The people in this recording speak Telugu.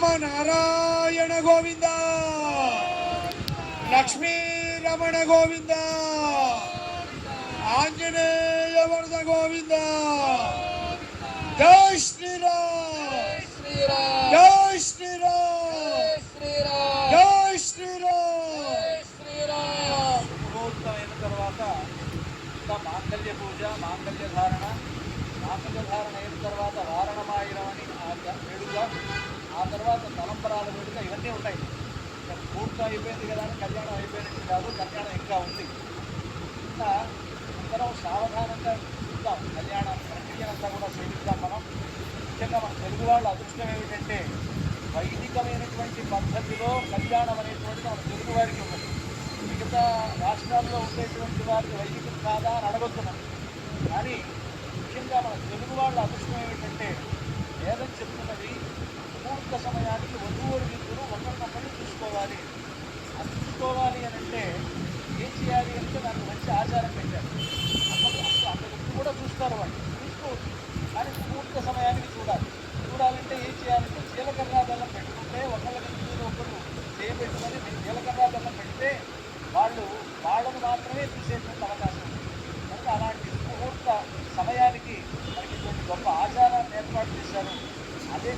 రామనారాయణ గోవింద, లక్ష్మీ రమణ గోవింద, ఆంజనేయ వరద గోవింద. జై శ్రీరామ్, జై శ్రీరామ్, జై శ్రీరామ్. ముహూర్తమైన తర్వాత మాంగళ్య పూజ, మాంగళ్య ధారణ అయిన తర్వాత వారణమాయిరం అని వేడుక, ఆ తర్వాత తలంబరాల వేడుక, ఇవన్నీ ఉంటాయి. పూర్తి అయిపోయింది కదా అని కళ్యాణం అయిపోయినట్టు కాదు, కళ్యాణం ఇంకా ఉంది. ఇంకా అందరం సావధానంగా చూద్దాం, కళ్యాణ ప్రక్రియనంతా కూడా సేవిద్దాం. మనం ముఖ్యంగా మన తెలుగు వాళ్ళ అదృష్టం ఏమిటంటే వైదికమైనటువంటి పద్ధతిలో కళ్యాణం అనేటువంటి మన తెలుగు వారికి ఉన్నది. మిగతా రాష్ట్రాల్లో ఉండేటువంటి వారికి వైదికం కాదా అని అడగొద్దు. కానీ ముఖ్యంగా మన తెలుగు వాళ్ళ అదృష్టం ఏమిటంటే వేదం చెప్తున్నది ముహూర్త సమయానికి వధూవరులిద్దరూ ఒకరినొకరు చూసుకోవాలి. అది చూసుకోవాలి అని అంటే ఏం చేయాలి అంటే దానికి మంచి ఆచారం పెట్టారు. అంతకు కూడా చూస్తారు, వాళ్ళు చూసుకోవచ్చు. కానీ ముహూర్త సమయానికి చూడాలంటే ఏం చేయాలంటే జీలకర్ర బెల్లం పెట్టుకుంటే ఒకళ్ళకి ఒకరు చేయబెట్టుకొని జీలకర్ర బెల్లం పెడితే వాళ్ళను మాత్రమే చూసేటువంటి అవకాశం ఉంది. కనుక అలాంటి ముహూర్త సమయానికి మనకి ఇటువంటి గొప్ప ఆచారాన్ని ఏర్పాటు చేశారు. అదే